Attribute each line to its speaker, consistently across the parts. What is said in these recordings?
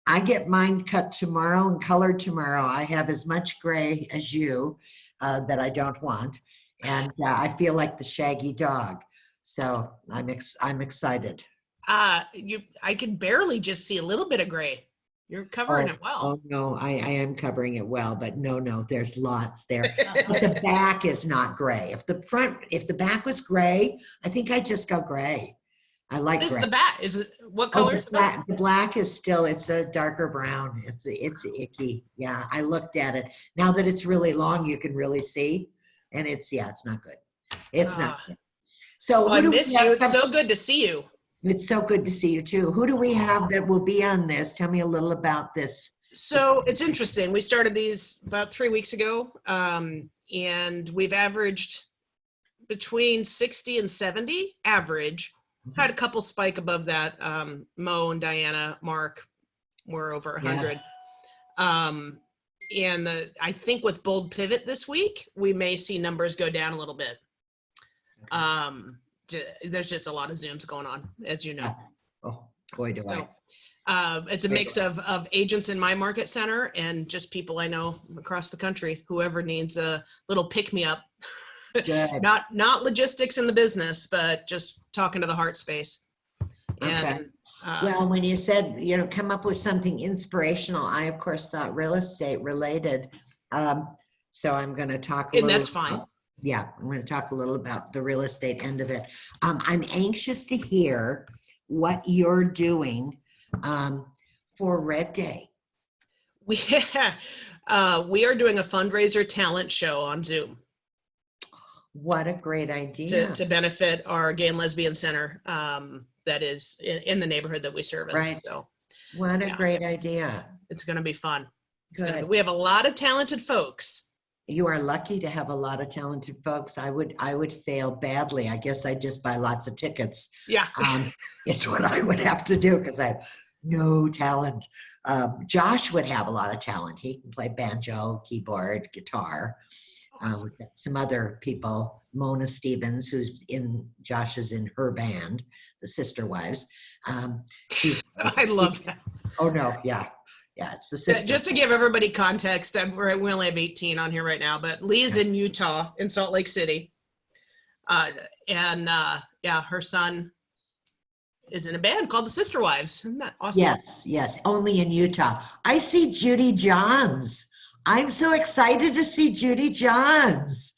Speaker 1: I get mine cut tomorrow and colored tomorrow. I have as much gray as you that I don't want. And I feel like the shaggy dog. So I'm excited.
Speaker 2: I can barely just see a little bit of gray. You're covering it well.
Speaker 1: Oh no, I am covering it well, but no, there's lots there. But the back is not gray. If the back was gray, I think I'd just go gray. I like
Speaker 2: What is
Speaker 1: gray.
Speaker 2: the back? What color is the back?
Speaker 1: The black is still, it's a darker brown. It's icky. Yeah, I looked at it. Now that it's really long, you can really see. And it's not good. It's not good. So
Speaker 2: I miss you. It's so good to see you.
Speaker 1: It's so good to see you too. Who do we have that will be on this? Tell me a little about this.
Speaker 2: So it's interesting. We started these about 3 weeks ago, and we've averaged between 60 and 70 average. Had a couple spike above that. Mo and Diana, Mark were over 100. And I think with Bold Pivot this week, we may see numbers go down a little bit. There's just a lot of Zooms going on, as you know.
Speaker 1: Oh, boy, do I.
Speaker 2: It's a mix of agents in my market center and just people I know across the country, whoever needs a little pick-me-up. Not logistics in the business, but just talking to the heart space. And,
Speaker 1: well, when you said, come up with something inspirational, I, of course, thought real estate related. So I'm going to talk a little.
Speaker 2: And that's fine.
Speaker 1: Yeah, I'm going to talk a little about the real estate end of it. I'm anxious to hear what you're doing for Red Day.
Speaker 2: We are doing a fundraiser talent show on Zoom.
Speaker 1: What a great idea.
Speaker 2: To benefit our gay and lesbian center that is in the neighborhood that we service.
Speaker 1: Right.
Speaker 2: So,
Speaker 1: what a great idea.
Speaker 2: It's going to be fun.
Speaker 1: Good.
Speaker 2: We have a lot of talented folks.
Speaker 1: You are lucky to have a lot of talented folks. I would fail badly. I guess I just buy lots of tickets.
Speaker 2: Yeah.
Speaker 1: It's what I would have to do because I have no talent. Josh would have a lot of talent. He can play banjo, keyboard, guitar.
Speaker 2: Awesome.
Speaker 1: We've got some other people, Mona Stevens, Josh is in her band, the Sister Wives.
Speaker 2: I love that.
Speaker 1: Oh no, yeah. Yeah, it's the sister.
Speaker 2: Just to give everybody context, we only have 18 on here right now, but Lee's in Utah, in Salt Lake City. Her son is in a band called the Sister Wives. Isn't that awesome?
Speaker 1: Yes, only in Utah. I see Judy Johns. I'm so excited to see Judy Johns.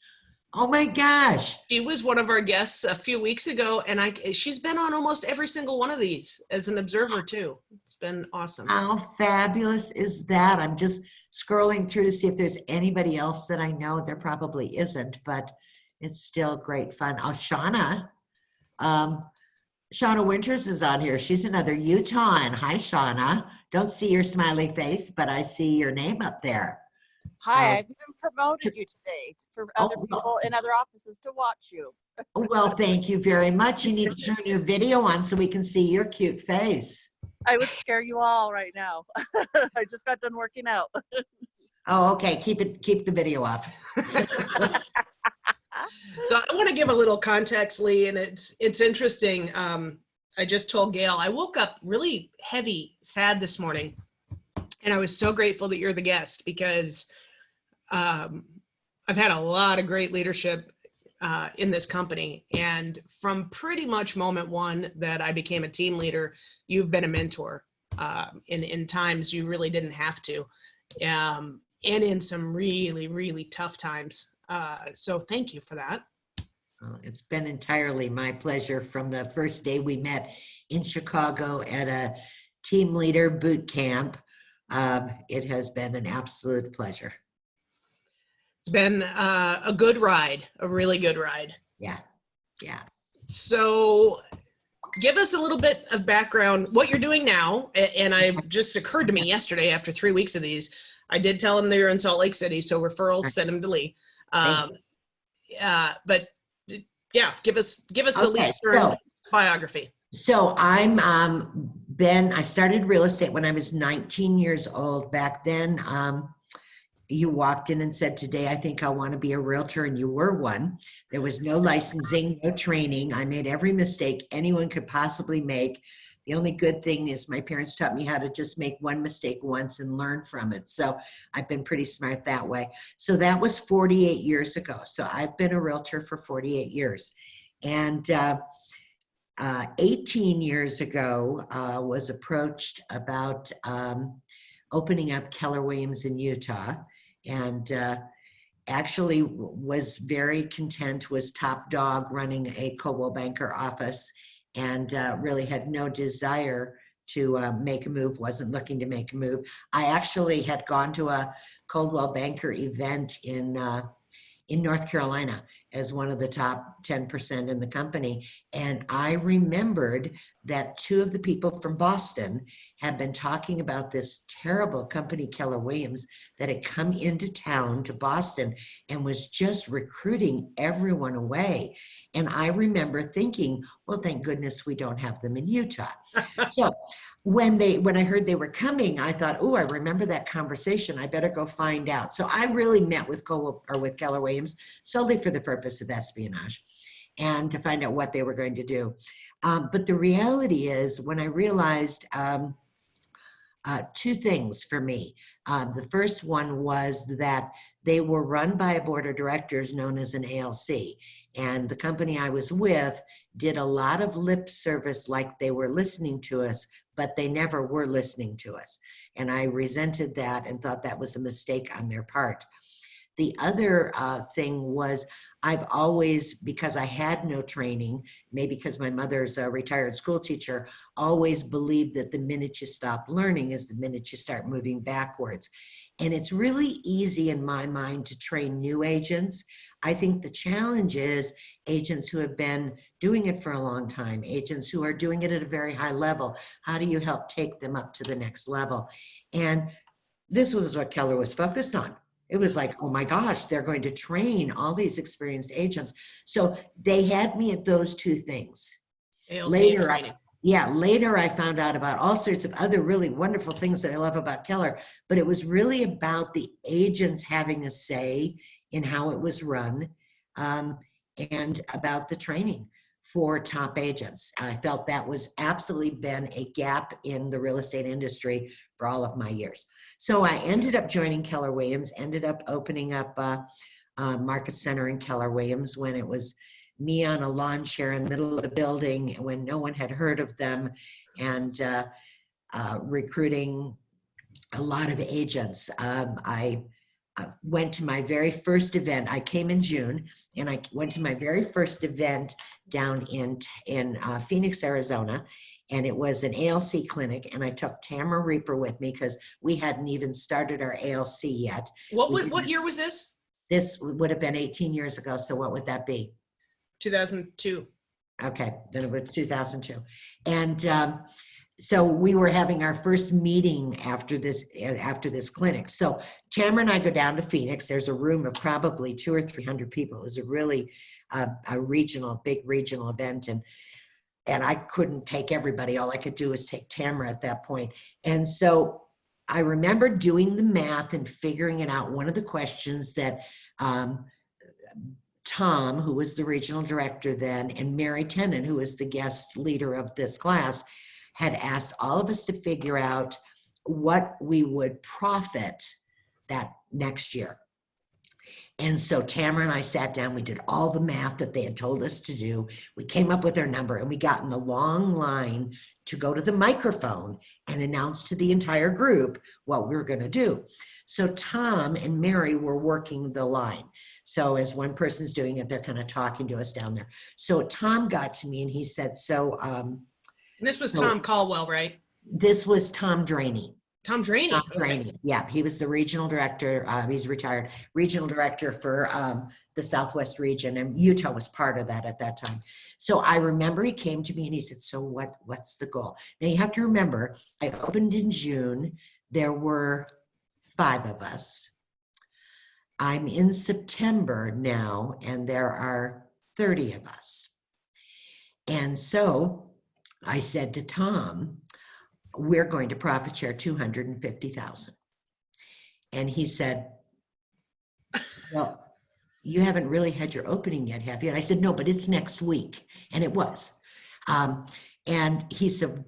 Speaker 1: Oh my gosh.
Speaker 2: She was one of our guests a few weeks ago, and she's been on almost every single one of these as an observer too. It's been awesome.
Speaker 1: How fabulous is that? I'm just scrolling through to see if there's anybody else that I know. There probably isn't, but it's still great fun. Oh, Shauna Winters is on here. She's another Utah. Hi, Shauna. Don't see your smiley face, but I see your name up there.
Speaker 3: Hi, I've even promoted you today for other people in other offices to watch you.
Speaker 1: Well, thank you very much. You need to turn your video on so we can see your cute face.
Speaker 3: I would scare you all right now. I just got done working out.
Speaker 1: Oh, okay. Keep the video off.
Speaker 2: So I want to give a little context, Lee, and it's interesting. I just told Gail, I woke up really heavy, sad this morning. And I was so grateful that you're the guest because I've had a lot of great leadership in this company. And from pretty much moment one that I became a team leader, you've been a mentor in times you really didn't have to, and in some really, really tough times. So thank you for that.
Speaker 1: It's been entirely my pleasure from the first day we met in Chicago at a team leader boot camp. It has been an absolute pleasure.
Speaker 2: It's been a good ride, a really good ride.
Speaker 1: Yeah.
Speaker 2: So give us a little bit of background, what you're doing now. And it just occurred to me yesterday after 3 weeks of these, I did tell them they're in Salt Lake City, so referrals, send them to Lee. But yeah, give us the Lee Stern biography.
Speaker 1: So I started real estate when I was 19 years old. Back then, you walked in and said, today, I think I want to be a realtor, and you were one. There was no licensing, no training. I made every mistake anyone could possibly make. The only good thing is my parents taught me how to just make one mistake once and learn from it. So I've been pretty smart that way. So that was 48 years ago. So I've been a realtor for 48 years. And 18 years ago, was approached about opening up Keller Williams in Utah, and actually was very content, was top dog running a Coldwell Banker office, and really had no desire to make a move, wasn't looking to make a move. I actually had gone to a Coldwell Banker event in North Carolina as one of the top 10% in the company. And I remembered that two of the people from Boston had been talking about this terrible company, Keller Williams, that had come into town to Boston and was just recruiting everyone away. And I remember thinking, well, thank goodness we don't have them in Utah. So when I heard they were coming, I thought, oh, I remember that conversation. I better go find out. So I really met with Keller Williams solely for the purpose of espionage and to find out what they were going to do. But the reality is, when I realized two things for me. The first one was that they were run by a board of directors known as an ALC. And the company I was with did a lot of lip service like they were listening to us, but they never were listening to us. And I resented that and thought that was a mistake on their part. The other thing was, I've always, because I had no training, maybe because my mother's a retired school teacher, always believed that the minute you stop learning is the minute you start moving backwards. And it's really easy in my mind to train new agents. I think the challenge is agents who have been doing it for a long time, agents who are doing it at a very high level. How do you help take them up to the next level? And this was what Keller was focused on. It was like, oh my gosh, they're going to train all these experienced agents. So they had me at those two things.
Speaker 2: ALC
Speaker 1: Later,
Speaker 2: training.
Speaker 1: later I found out about all sorts of other really wonderful things that I love about Keller, but it was really about the agents having a say in how it was run, and about the training for top agents. I felt that was absolutely been a gap in the real estate industry for all of my years. So I ended up joining Keller Williams, ended up opening up a market center in Keller Williams when it was me on a lawn chair in the middle of the building when no one had heard of them, and recruiting a lot of agents. I went to my very first event. I came in June, and I went to my very first event down in Phoenix, Arizona, and it was an ALC clinic, and I took Tamara Reaper with me because we hadn't even started our ALC yet.
Speaker 2: What year was this?
Speaker 1: This would have been 18 years ago, so what would that be?
Speaker 2: 2002.
Speaker 1: Okay, then it was 2002. And so we were having our first meeting after this clinic. So Tamara and I go down to Phoenix. There's a room of probably 200 or 300 people. It was a really big regional event, and I couldn't take everybody. All I could do was take Tamara at that point. And so I remember doing the math and figuring it out. One of the questions that Tom, who was the regional director then, and Mary Tennant, who was the guest leader of this class, had asked all of us to figure out what we would profit that next year. And so Tamara and I sat down, we did all the math that they had told us to do. We came up with our number, and we got in the long line to go to the microphone and announce to the entire group what we were going to do. So Tom and Mary were working the line. So as one person's doing it, they're kind of talking to us down there. So Tom got to me and he said,
Speaker 2: This was Tom Caldwell, right?
Speaker 1: This was Tom Draney.
Speaker 2: Tom Draney.
Speaker 1: Tom Draney. Okay. Yeah, he was the regional director. He's retired regional director for the Southwest region, and Utah was part of that at that time. So I remember he came to me and he said, so what's the goal? Now you have to remember, I opened in June. There were 5 of us. I'm in September now, and there are 30 of us. And so I said to Tom, we're going to profit share $250,000. And he said, well, you haven't really had your opening yet, have you? And I said, no, but it's next week. And it was. And he said,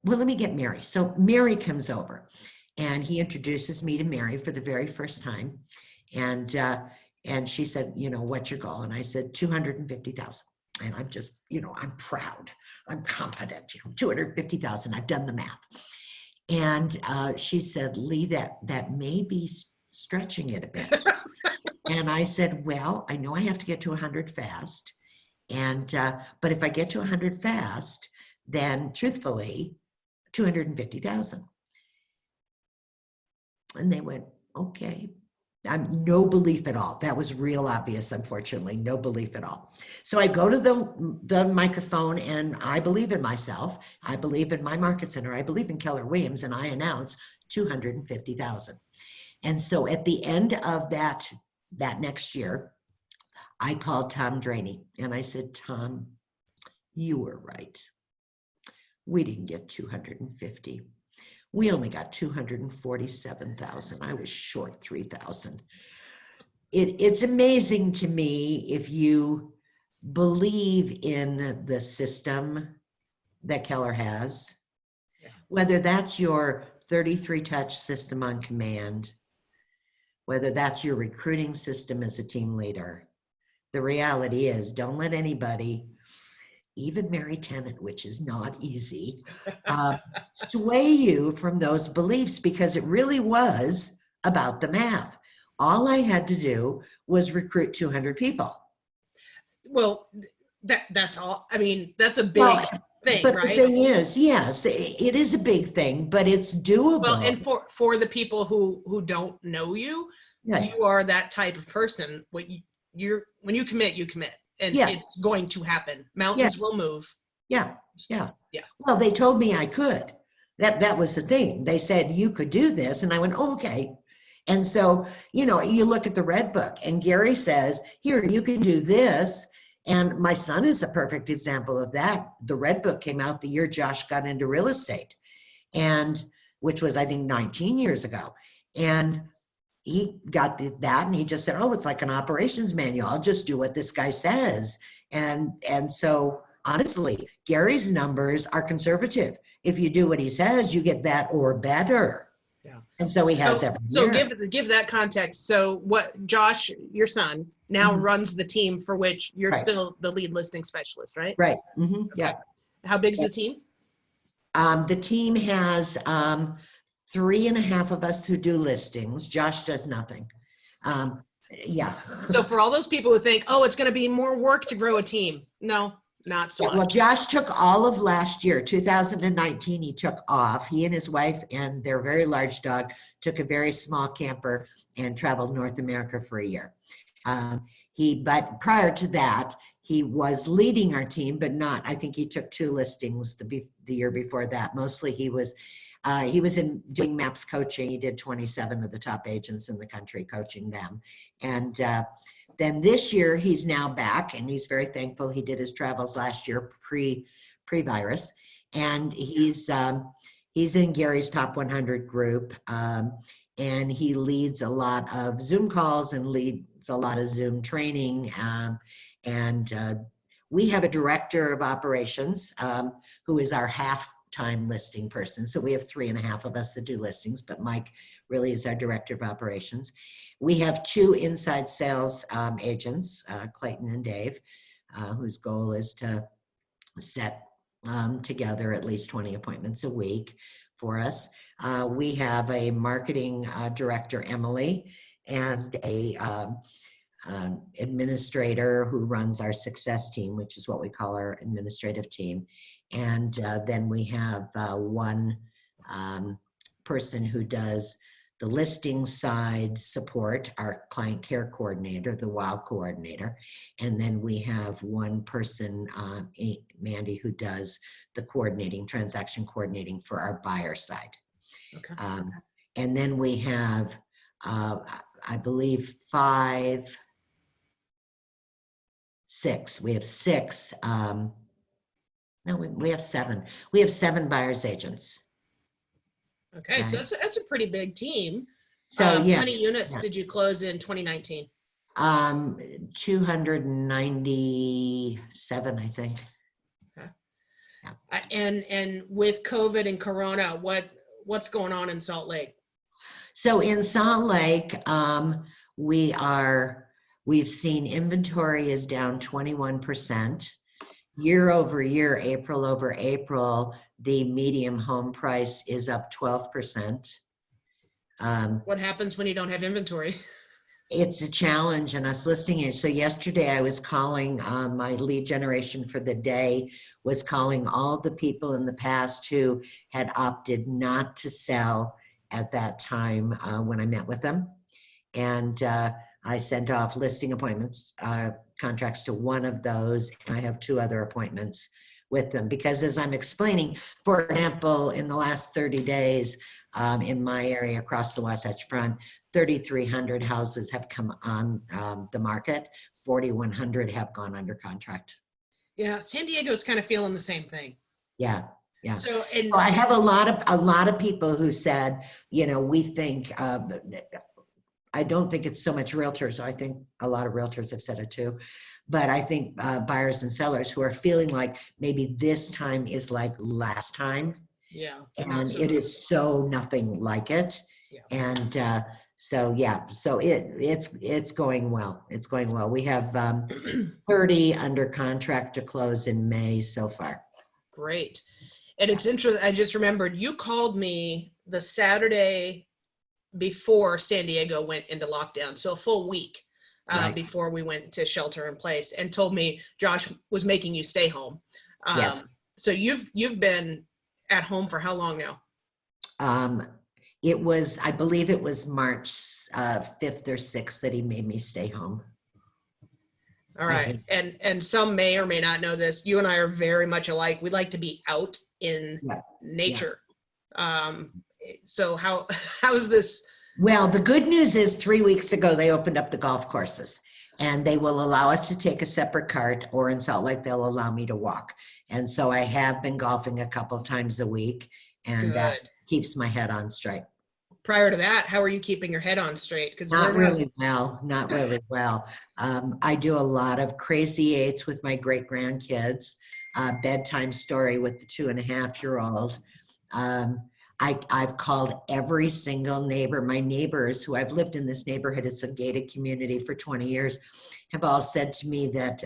Speaker 1: well, let me get Mary. So Mary comes over and he introduces me to Mary for the very first time. And she said, you know, what's your goal? And I said, 250,000. And I'm just, you know, I'm proud. I'm confident, you know, 250,000. I've done the math. And she said, Lee, that may be stretching it a bit. And I said, well, I know I have to get to 100 fast. And, but if I get to 100 fast, then truthfully, 250,000. And they went, okay. No belief at all. That was real obvious, unfortunately, no belief at all. So I go to the microphone and I believe in myself. I believe in my market center. I believe in Keller Williams, and I announce 250,000. And so at the end of that next year, I called Tom Draney and I said, Tom, you were right. We didn't get 250. We only got 247,000. I was short 3,000. It's amazing to me if you believe in the system that Keller has, whether that's your 33 touch system on command, whether that's your recruiting system as a team leader. The reality is, don't let anybody, even Mary Tennant, which is not easy, sway you from those beliefs, because it really was about the math. All I had to do was recruit 200 people.
Speaker 2: Well, that's all. I mean, that's a big thing,
Speaker 1: but
Speaker 2: right?
Speaker 1: The thing is, yes, it is a big thing, but it's doable.
Speaker 2: Well, and for the people who don't know you, right, you are that type of person. When you commit, you commit. And it's going to happen. Mountains will move.
Speaker 1: Yeah. Well, they told me I could. That was the thing. They said, you could do this. And I went, oh, okay. And so, you know, you look at the Red Book and Gary says, here, you can do this. And my son is a perfect example of that. The Red Book came out the year Josh got into real estate, and which was, I think, 19 years ago. And he got that and he just said, oh, it's like an operations manual. I'll just do what this guy says. And so honestly, Gary's numbers are conservative. If you do what he says, you get that or better. Yeah. And so he has every year.
Speaker 2: So give that context. So what Josh, your son, now runs the team for which you're still the lead listing specialist, right?
Speaker 1: Right. Mm-hmm. Okay. Yeah.
Speaker 2: How big's the team?
Speaker 1: The team has 3.5 of us who do listings. Josh does nothing. Yeah.
Speaker 2: So for all those people who think, oh, it's going to be more work to grow a team. No, not so much.
Speaker 1: Well, Josh took all of last year, 2019, he took off. He and his wife and their very large dog took a very small camper and traveled North America for a year. But prior to that, he was leading our team, but not, I think he took 2 listings the year before that. Mostly he was doing MAPS coaching. He did 27 of the top agents in the country, coaching them. And then this year he's now back, and he's very thankful. He did his travels last year pre-virus, and he's in Gary's top 100 group, and he leads a lot of Zoom calls and leads a lot of Zoom training. We have a director of operations who is our half-time listing person. So we have 3.5 of us that do listings, but Mike really is our director of operations. We have 2 inside sales agents, Clayton and Dave, whose goal is to set together at least 20 appointments a week for us. We have a marketing director, Emily, and a administrator who runs our success team, which is what we call our administrative team. And then we have one person who does the listing side support, our client care coordinator, the WOW coordinator. And then we have one person, Mandy, who does the transaction coordinating for our buyer side. Okay. And then we have, I believe, 6. We have 6. No, we have 7. We have 7 buyer's agents.
Speaker 2: Okay, so that's a pretty big team.
Speaker 1: So
Speaker 2: how many units did you close in 2019?
Speaker 1: 297, I think.
Speaker 2: Okay. And with COVID and Corona, what's going on in Salt Lake?
Speaker 1: So in Salt Lake, we've seen inventory is down 21%. Year over year, April over April, the medium home price is up 12%.
Speaker 2: What happens when you don't have inventory?
Speaker 1: It's a challenge in us listing it. So yesterday I was calling, my lead generation for the day was calling all the people in the past who had opted not to sell at that time when I met with them. And I sent off listing appointments, contracts to one of those. And I have 2 other appointments with them because, as I'm explaining, for example, in the last 30 days in my area across the Wasatch Front, 3,300 houses have come on the market. 4,100 have gone under contract.
Speaker 2: Yeah, San Diego's kind of feeling the same thing.
Speaker 1: Yeah. Yeah.
Speaker 2: So
Speaker 1: I have a lot of people who said, we think, I don't think it's so much realtors. I think a lot of realtors have said it too. But I think buyers and sellers who are feeling like maybe this time is like last time.
Speaker 2: Yeah.
Speaker 1: And it is so nothing like it.
Speaker 2: Yeah.
Speaker 1: And so it's going well. It's going well. We have 30 under contract to close in May so far.
Speaker 2: Great. And it's interesting. I just remembered you called me the Saturday before San Diego went into lockdown. So a full week
Speaker 1: Right.
Speaker 2: before we went to shelter in place, and told me Josh was making you stay home.
Speaker 1: Yes.
Speaker 2: So you've been at home for how long now?
Speaker 1: I believe it was March 5th or 6th that he made me stay home.
Speaker 2: All right. And some may or may not know this. You and I are very much alike. We like to be out in nature. So how's this?
Speaker 1: Well, the good news is 3 weeks ago, they opened up the golf courses and they will allow us to take a separate cart, or in Salt Lake, they'll allow me to walk. And so I have been golfing a couple of times a week, and that keeps my head on straight.
Speaker 2: Prior to that, how are you keeping your head on straight? Because
Speaker 1: not really well. I do a lot of crazy eights with my great grandkids, bedtime story with the 2.5-year-old. I've called every single neighbor. My neighbors who I've lived in this neighborhood, it's a gated community for 20 years, have all said to me that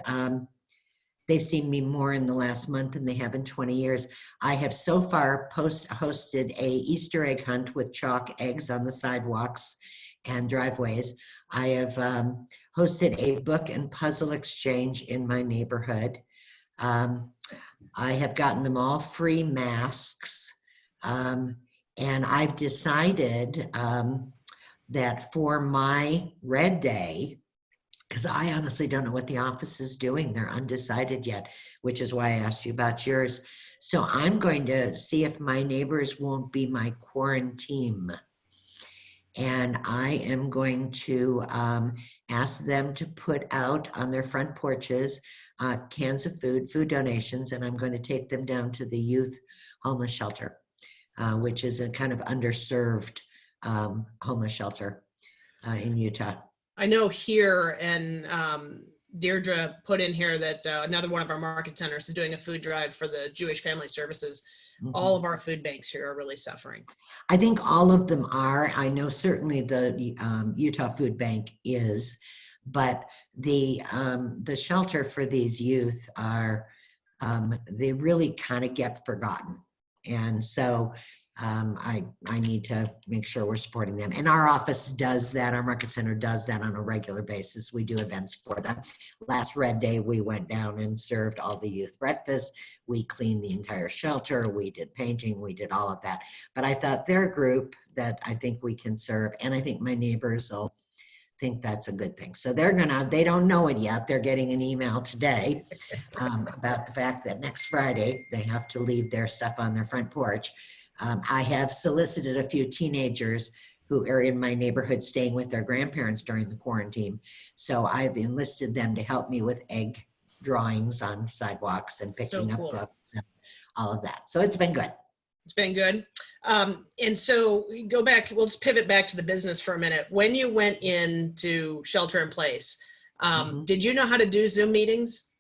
Speaker 1: they've seen me more in the last month than they have in 20 years. I have so far hosted a Easter egg hunt with chalk eggs on the sidewalks and driveways. I have hosted a book and puzzle exchange in my neighborhood. I have gotten them all free masks. And I've decided that for my Red Day, because I honestly don't know what the office is doing. They're undecided yet, which is why I asked you about yours. So I'm going to see if my neighbors won't be my quarantine. And I am going to ask them to put out on their front porches cans of food donations, and I'm going to take them down to the youth homeless shelter, which is a kind of underserved homeless shelter in Utah.
Speaker 2: I know here, and Deirdre put in here that another one of our market centers is doing a food drive for the Jewish Family Services. Mm-hmm. All of our food banks here are really suffering.
Speaker 1: I think all of them are. I know certainly the Utah Food Bank is, but the shelter for these youth are, they really kind of get forgotten. And so I need to make sure we're supporting them. And our office does that. Our market center does that on a regular basis. We do events for them. Last Red Day, we went down and served all the youth breakfast. We cleaned the entire shelter. We did painting. We did all of that. But I thought they're a group that I think we can serve. And I think my neighbors will think that's a good thing. So they don't know it yet. They're getting an email today about the fact that next Friday, they have to leave their stuff on their front porch. I have solicited a few teenagers who are in my neighborhood staying with their grandparents during the quarantine. So I've enlisted them to help me with egg drawings on sidewalks and picking up books and all of that. So it's been good.
Speaker 2: It's been good. And so we go back, let's pivot back to the business for a minute. When you went into shelter in place, did you know how to do Zoom meetings?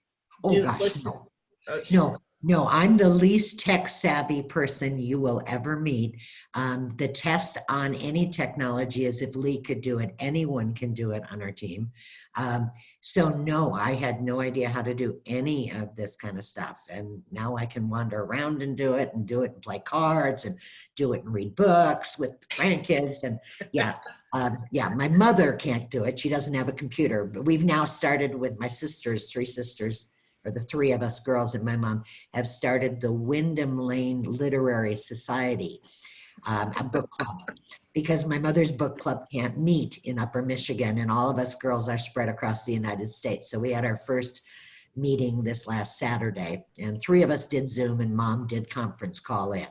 Speaker 1: Oh gosh, no. Okay. No. No, I'm the least tech savvy person you will ever meet. The test on any technology is if Lee could do it, anyone can do it on our team. So no, I had no idea how to do any of this kind of stuff. And now I can wander around and do it and play cards and do it and read books with grandkids. And yeah, yeah, my mother can't do it. She doesn't have a computer, but we've now started with my sisters, 3 sisters, or the 3 of us girls and my mom have started the Wyndham Lane Literary Society, a book club, because my mother's book club can't meet in Upper Michigan, and all of us girls are spread across the United States. So we had our first meeting this last Saturday, and 3 of us did Zoom, and Mom did conference call in.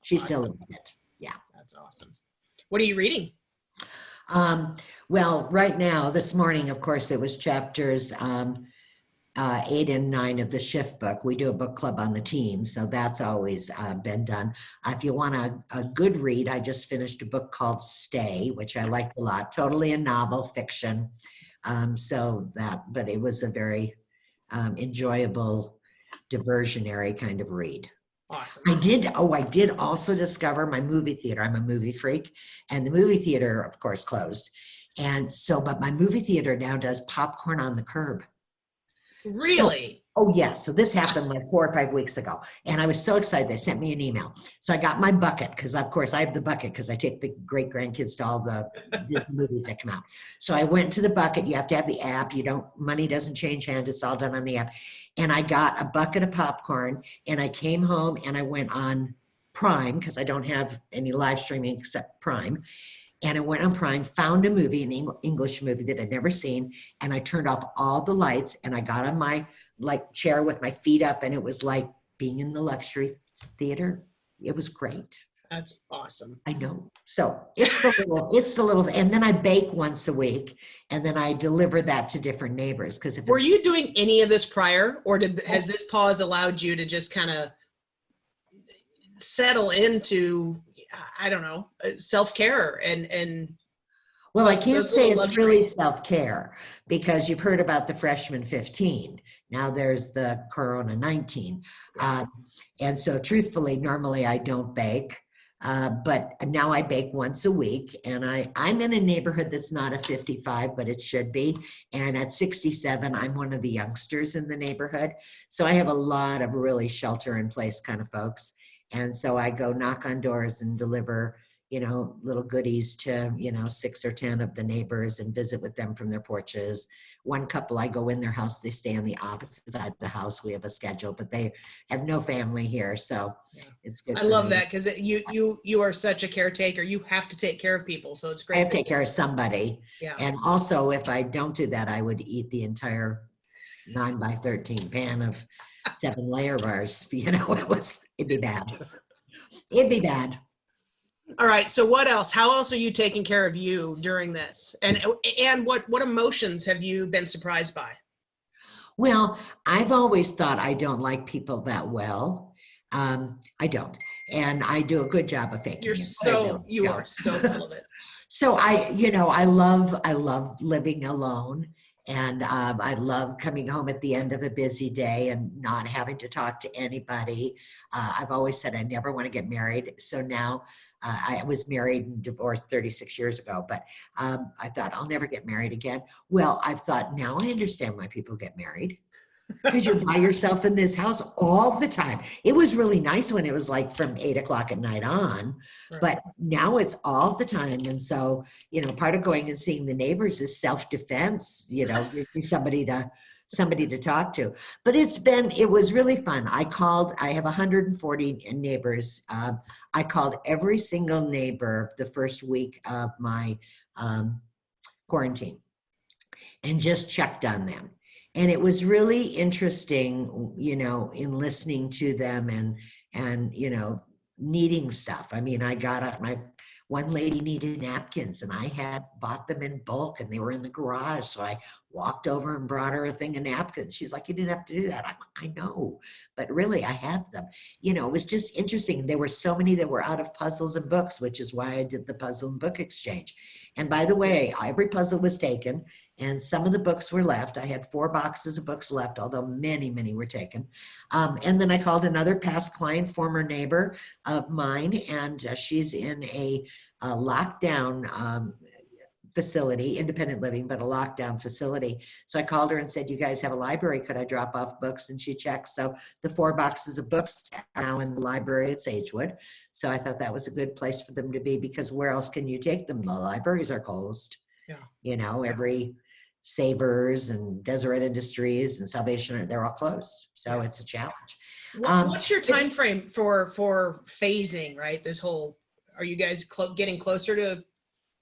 Speaker 1: She still loved it. Yeah.
Speaker 2: That's awesome. What are you reading?
Speaker 1: Well, right now, this morning, of course, it was chapters 8 and 9 of the Shift book. We do a book club on the team, so that's always been done. If you want a good read, I just finished a book called Stay, which I liked a lot. Totally a novel fiction. But it was a very enjoyable, diversionary kind of read.
Speaker 2: Awesome.
Speaker 1: I did also discover my movie theater. I'm a movie freak, and the movie theater, of course, closed. And so, but my movie theater now does popcorn on the curb.
Speaker 2: Really?
Speaker 1: Oh yeah. So this happened like 4 or 5 weeks ago. And I was so excited. They sent me an email. So I got my bucket because of course I have the bucket because I take the great grandkids to all the Disney movies that come out. So I went to the bucket. You have to have the app. Money doesn't change hands. It's all done on the app. And I got a bucket of popcorn and I came home and I went on Prime because I don't have any live streaming except Prime. And I went on Prime, found a movie, an English movie that I'd never seen, and I turned off all the lights and I got on my chair with my feet up, and it was like being in the luxury theater. It was great.
Speaker 2: That's awesome.
Speaker 1: I know. So it's the little, and then I bake once a week, and then I deliver that to different neighbors. Because
Speaker 2: were you doing any of this prior, or has this pause allowed you to just kind of settle into, I don't know, self-care and
Speaker 1: well, I can't say it's really self-care because you've heard about the freshman 15. Now there's the Corona 19. And so truthfully, normally I don't bake, but now I bake once a week, and I'm in a neighborhood that's not a 55, but it should be. And at 67, I'm one of the youngsters in the neighborhood. So I have a lot of really shelter in place kind of folks. And so I go knock on doors and deliver, little goodies to, 6 or 10 of the neighbors and visit with them from their porches. One couple, I go in their house, they stay on the opposite side of the house. We have a schedule, but they have no family here. So it's good.
Speaker 2: I love that because you are such a caretaker. You have to take care of people. So it's great.
Speaker 1: I take care of somebody.
Speaker 2: Yeah.
Speaker 1: And also if I don't do that, I would eat the entire 9x13 pan of 7-layer bars. It'd be bad. It'd be bad.
Speaker 2: All right. So what else? How else are you taking care of you during this? And what emotions have you been surprised by?
Speaker 1: Well, I've always thought I don't like people that well. I don't. And I do a good job of faking
Speaker 2: You are so full of it.
Speaker 1: So I love living alone. And I love coming home at the end of a busy day and not having to talk to anybody. I've always said I never want to get married. So now I was married and divorced 36 years ago, but I thought I'll never get married again. Well, I've thought now I understand why people get married. Because you're by yourself in this house all the time. It was really nice when it was like from 8 o'clock at night on,
Speaker 2: Right.
Speaker 1: But now it's all the time. And so, part of going and seeing the neighbors is self-defense, somebody to talk to. But it was really fun. I have 140 neighbors. I called every single neighbor the first week of my quarantine and just checked on them. And it was really interesting, in listening to them and needing stuff. I mean, I got up, one lady needed napkins and I had bought them in bulk and they were in the garage. So I walked over and brought her a thing of napkins. She's like, you didn't have to do that. I know, but really I have them. You know, it was just interesting. There were so many that were out of puzzles and books, which is why I did the puzzle and book exchange. And by the way, every puzzle was taken and some of the books were left. I had 4 boxes of books left, although many, many were taken. And then I called another past client, former neighbor of mine, and she's in a lockdown facility, independent living, but a lockdown facility. So I called her and said, you guys have a library. Could I drop off books? And she checked. So the 4 boxes of books are now in the library at Sagewood. So I thought that was a good place for them to be, because where else can you take them? The libraries are closed.
Speaker 2: Yeah.
Speaker 1: You know, every Savers and Deseret Industries and Salvation, they're all closed. So it's a challenge.
Speaker 2: What's your time frame for phasing, right? This whole, are you guys getting closer to?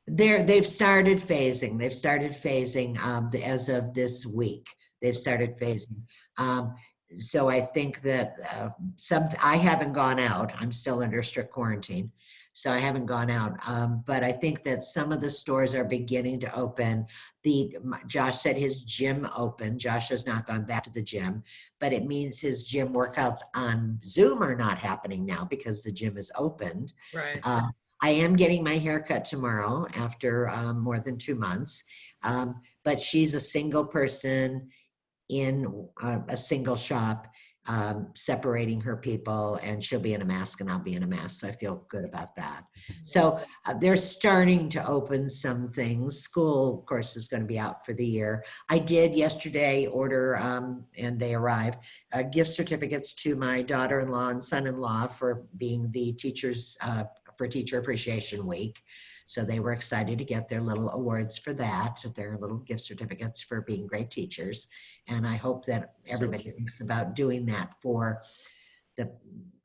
Speaker 1: They've started phasing. They've started phasing as of this week. They've started phasing. So I think that I haven't gone out. I'm still under strict quarantine, so I haven't gone out. But I think that some of the stores are beginning to open. Josh said his gym opened. Josh has not gone back to the gym, but it means his gym workouts on Zoom are not happening now because the gym is opened.
Speaker 2: Right.
Speaker 1: I am getting my hair cut tomorrow after more than 2 months, but she's a single person in a single shop, separating her people, and she'll be in a mask and I'll be in a mask. So I feel good about that. So they're starting to open some things. School, of course, is going to be out for the year. I did yesterday order, and they arrived, gift certificates to my daughter-in-law and son-in-law for being the teachers for Teacher Appreciation Week. So they were excited to get their little awards for that, their little gift certificates for being great teachers. And I hope that everybody thinks about doing that for the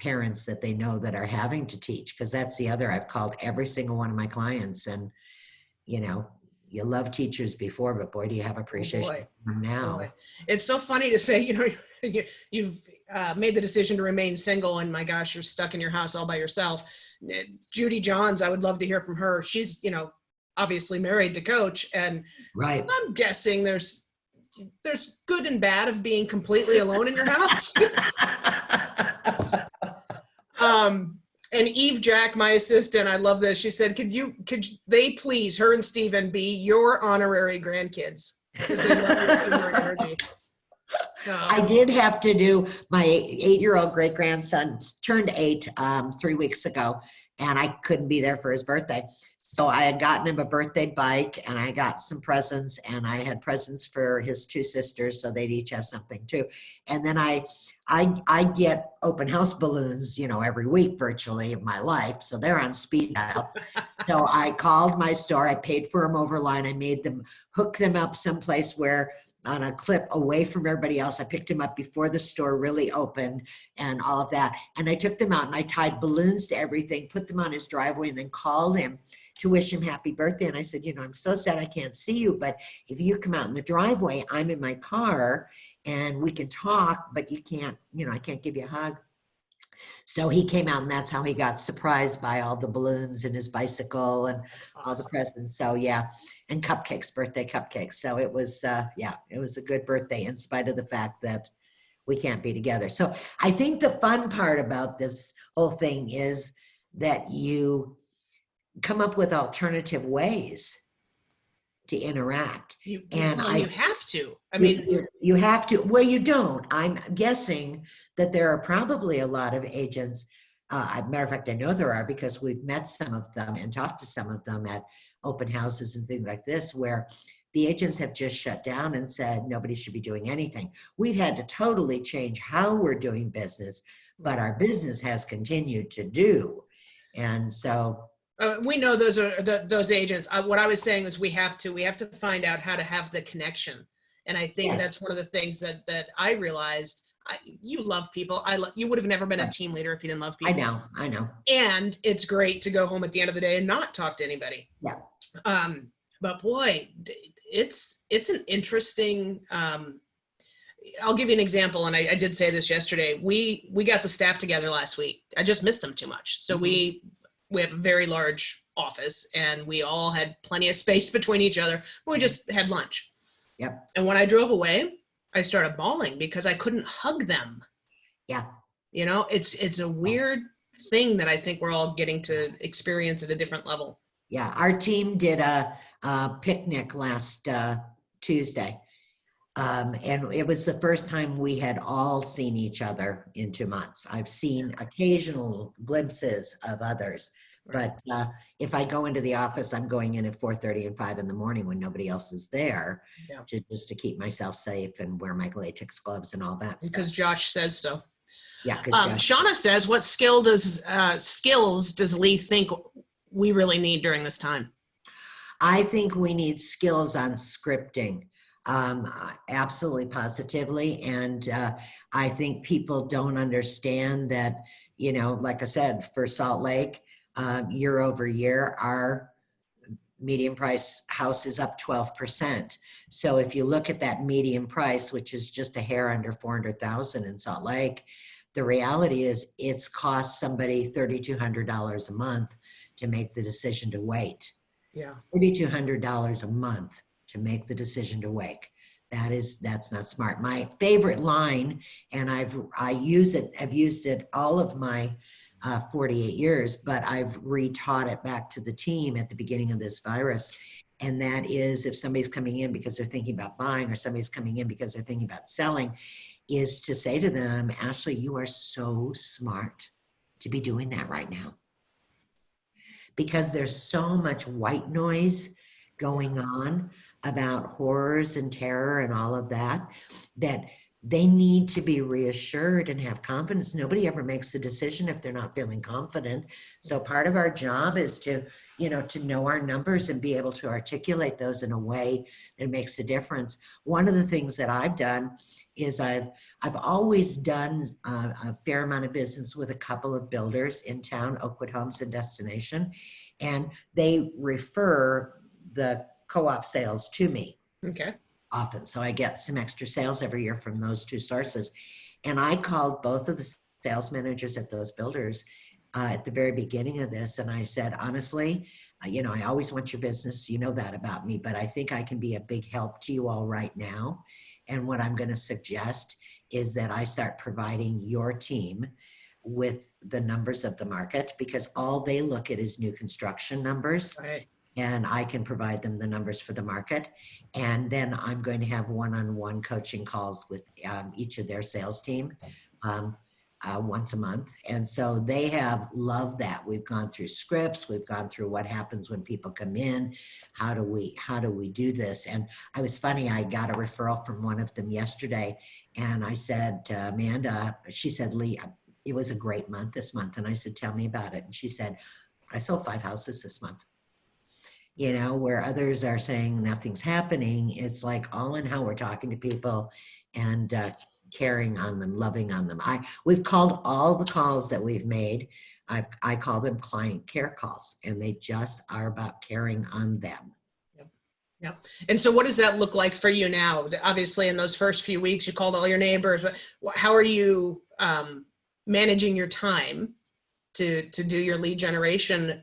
Speaker 1: parents that they know that are having to teach, because that's the other, I've called every single one of my clients, and you know, you love teachers before, but boy, do you have appreciation for them now.
Speaker 2: Boy. It's so funny to say, you know, you've made the decision to remain single, and my gosh, you're stuck in your house all by yourself. Judy Johns, I would love to hear from her. She's, you know, obviously married to Coach, and
Speaker 1: right.
Speaker 2: I'm guessing there's good and bad of being completely alone in your house. And Eve Jack, my assistant, I love this. She said, could they please, her and Steven, be your honorary grandkids? They love your humor and energy.
Speaker 1: I did have to do, my 8-year-old great grandson turned 8 3 weeks ago, and I couldn't be there for his birthday. So I had gotten him a birthday bike, and I got some presents, and I had presents for his 2 sisters, so they'd each have something too. And then I get open house balloons, you know, every week virtually of my life. So they're on speed dial. So I called my store, I paid for them over line. I made them hook them up someplace where on a clip away from everybody else. I picked him up before the store really opened and all of that. And I took them out and I tied balloons to everything, put them on his driveway, and then called him to wish him happy birthday. And I said, you know, I'm so sad I can't see you, but if you come out in the driveway, I'm in my car and we can talk, but you can't, you know, I can't give you a hug. So he came out, and that's how he got surprised by all the balloons and his bicycle and all the presents. So yeah, and cupcakes, birthday cupcakes. So it was, yeah, it was a good birthday in spite of the fact that we can't be together. So I think the fun part about this whole thing is that you come up with alternative ways to interact.
Speaker 2: You have to. I mean,
Speaker 1: you have to. Well, you don't. I'm guessing that there are probably a lot of agents. Matter of fact, I know there are, because we've met some of them and talked to some of them at open houses and things like this, where the agents have just shut down and said nobody should be doing anything. We've had to totally change how we're doing business, but our business has continued to do. And so
Speaker 2: we know those are those agents. What I was saying is we have to find out how to have the connection. And I think that's one of the things that I realized. You love people. You would have never been a team leader if you didn't love people.
Speaker 1: I know.
Speaker 2: And it's great to go home at the end of the day and not talk to anybody.
Speaker 1: Yeah.
Speaker 2: But boy, it's an interesting, I'll give you an example. And I did say this yesterday. We got the staff together last week. I just missed them too much. So we have a very large office, and we all had plenty of space between each other. We just had lunch.
Speaker 1: Yep.
Speaker 2: And when I drove away, I started bawling because I couldn't hug them.
Speaker 1: Yeah.
Speaker 2: You know, it's a weird thing that I think we're all getting to experience at a different level.
Speaker 1: Yeah. Our team did a picnic last Tuesday. And it was the first time we had all seen each other in 2 months. I've seen occasional glimpses of others,
Speaker 2: Right.
Speaker 1: but if I go into the office, I'm going in at 4:30 and 5 in the morning when nobody else is there,
Speaker 2: Yeah.
Speaker 1: just to keep myself safe and wear my latex gloves and all that stuff.
Speaker 2: Because Josh says so.
Speaker 1: Yeah, because
Speaker 2: Shauna says, what skills does Lee think we really need during this time?
Speaker 1: I think we need skills on scripting. Absolutely positively. And I think people don't understand that, you know, like I said, for Salt Lake, year over year, our median price house is up 12%. So if you look at that median price, which is just a hair under 400,000 in Salt Lake, the reality is it's cost somebody $3,200 a month to make the decision to wait.
Speaker 2: Yeah.
Speaker 1: $3,200 a month to make the decision to wait. That's not smart. My favorite line, and I've used it all of my 48 years, but I've retaught it back to the team at the beginning of this virus. And that is, if somebody's coming in because they're thinking about buying, or somebody's coming in because they're thinking about selling, is to say to them, Ashley, you are so smart to be doing that right now. Because there's so much white noise going on about horrors and terror and all of that, that they need to be reassured and have confidence. Nobody ever makes a decision if they're not feeling confident. So part of our job is to, to know our numbers and be able to articulate those in a way that makes a difference. One of the things that I've done is I've always done a fair amount of business with a couple of builders in town, Oakwood Homes and Destination, and they refer the co-op sales to me.
Speaker 2: Okay.
Speaker 1: Often. So I get some extra sales every year from those two sources. And I called both of the sales managers at those builders at the very beginning of this. And I said, honestly, I always want your business. You know that about me, but I think I can be a big help to you all right now. And what I'm going to suggest is that I start providing your team with the numbers of the market, because all they look at is new construction numbers.
Speaker 2: Right.
Speaker 1: And I can provide them the numbers for the market. And then I'm going to have one-on-one coaching calls with each of their sales team once a month. And so they have loved that. We've gone through scripts. We've gone through what happens when people come in. How do we do this? And I was funny. I got a referral from one of them yesterday. And I said to Amanda, she said, Lee, it was a great month this month. And I said, tell me about it. And she said, I sold 5 houses this month. Where others are saying nothing's happening, it's like all in how we're talking to people and caring on them, loving on them. We've called all the calls that we've made. I call them client care calls, and they just are about caring on them.
Speaker 2: Yeah. And so what does that look like for you now? Obviously, in those first few weeks, you called all your neighbors. How are you managing your time to do your lead generation